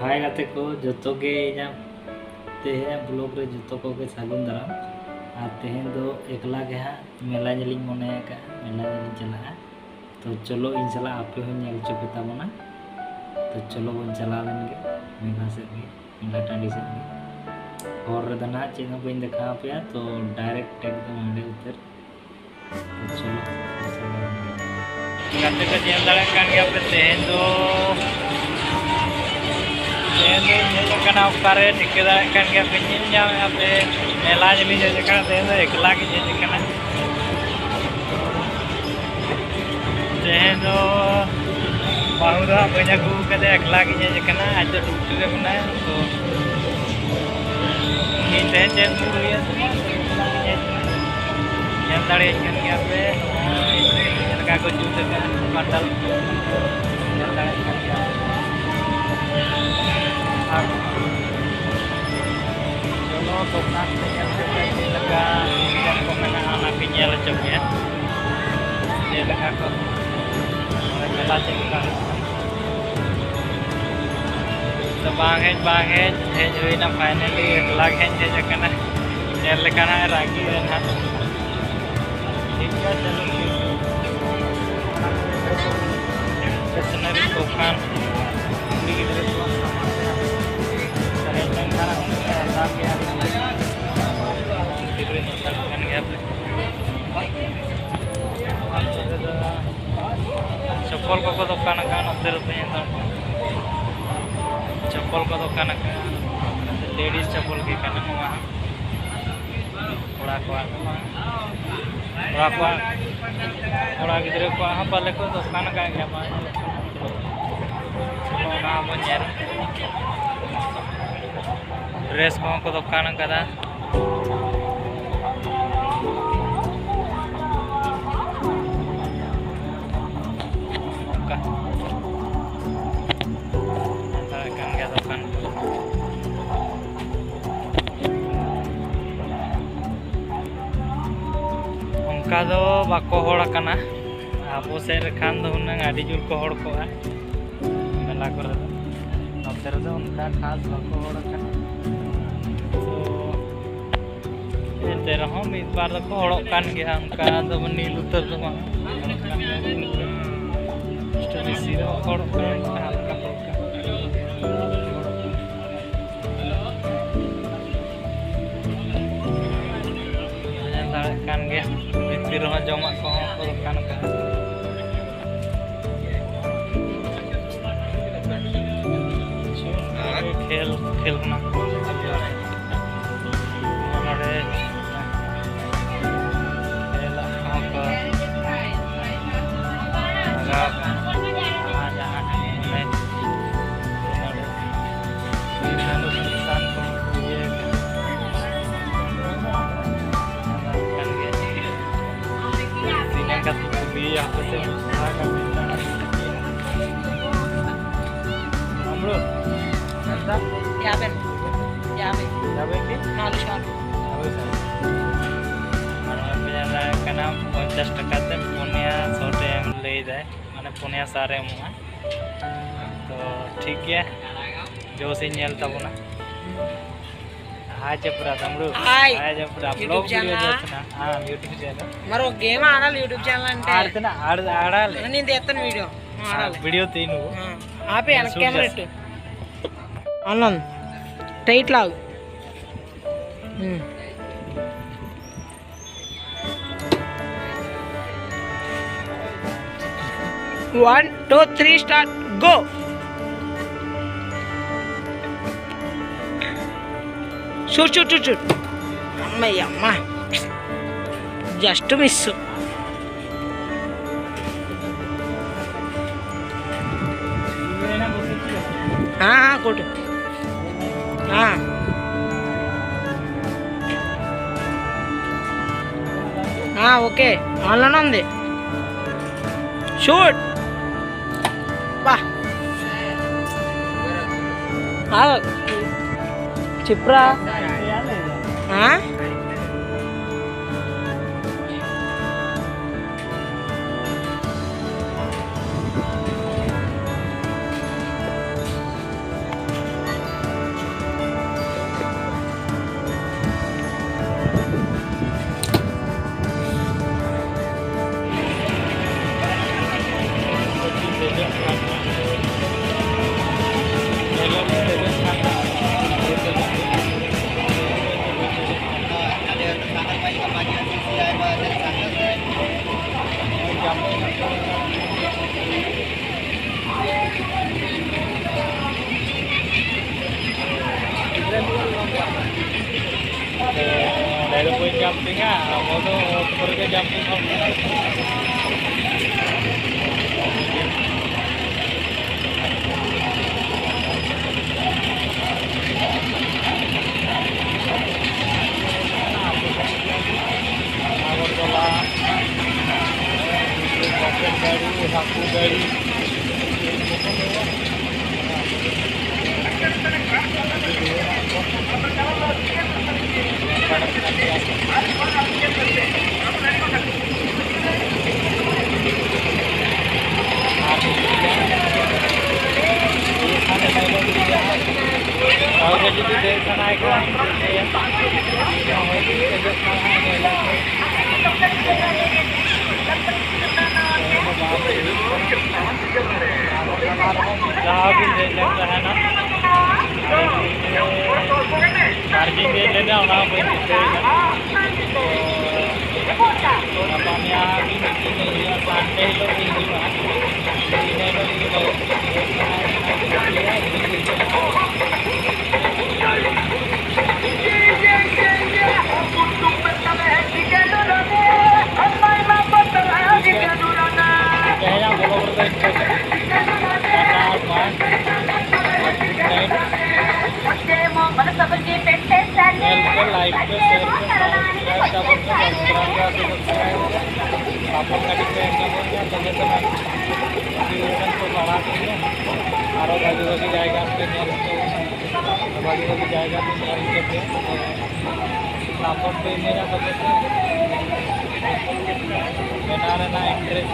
हाय गाते को जो के तेहे ब्लॉग रे जो को के सागुन दाराम और तेहे दो एकला के हाँ मेला जली मने का मेला जली चला तो चलो इन चला आपे हो नेल चो पेता बना तो चलो बन चला लेंगे मेला से भी मेला टांडी से भी और रदना चेन को इन देखा पे तो डायरेक्ट एकदम मेरे उतर तो चलो गाते का जेल दाड़ा कान गया पे तेहे दो कना उकारे ठिकेदार kan gak penyinya apa मेला जली जैसे कना तेहे एकला के जैसे कना तेहे दो बाहु दा banyak गु कदे एकला के जैसे कना आज डुबते के बना तो ये तेहे चेन हुई है yang tadi kan gया पे लगा को जूते का बाटल yang tadi kan गया चलो दुकान से लगा को मैंने anak nyel cepnya dia leka ko मेला चेक bang head huई ना फाइनली लाग हेन जे कना nyel lekana ragi ना ठीक है चलो स्टेशनरी दुकान चप्पल को दुकान का चप्पल को दुकान का लेडीज चप्पल की कोड़ा गिद्रे को पाले को दुकान का ड्रेस को दुकान कदा उनका दो बाको होड़ कना आबो से खान दो हुनंग आदि जुल को होड़ को मेला करे नोते रे दो उनका खास बाको होड़ कना तो एते रहो मिद बार को होड़ कान गया उनका दो नील उतर दो स्टोरी सीरो होड़ का हल्का kan gया di rumah jomak ko dukan ka खेल ना नोडे खेला को लगा जहां में नोडे इंसान को ये का यहाँ पे से हमरो ఎంత 50 50 కి 4 షార్ట్ कना 50 टका ते पुनिया 100 टाइम ले जाए माने पुनिया सारे मुआ तो ठीक है जो से नेल तबना हाय जपरा तमरू हाय जपरा ब्लॉग वीडियो చేస్తున్నా యూట్యూబ్ ఛానల్ మరో గేమ్ ఆడాలి యూట్యూబ్ ఛానల్ అంటే ఆడాలి నేను చేస్తాను వీడియో ఆడాలి వీడియో తీ నువ్వు ఆపే అన్న కెమెరా ఇట్టు అన్నం టైట్ లాగు 1 2 3 స్టార్ట్ గో shoot అమ్మయ్యమ్మ జస్ట్ మిస్ కొట్టు ఓకే ఆన్లోనే ఉంది షూట్ బా చిప్రా Auto pergi jumping off. Agartala, rocket गाड़ी, हाकू गाड़ी, और जो देखना है ना चार्जिंग लेने आना संडे लाइक पे शेयर आरो भागी भागी जाएगा भागी भागी जाएगा सपोर्ट पे मेरा बना रहना इंटरेस्ट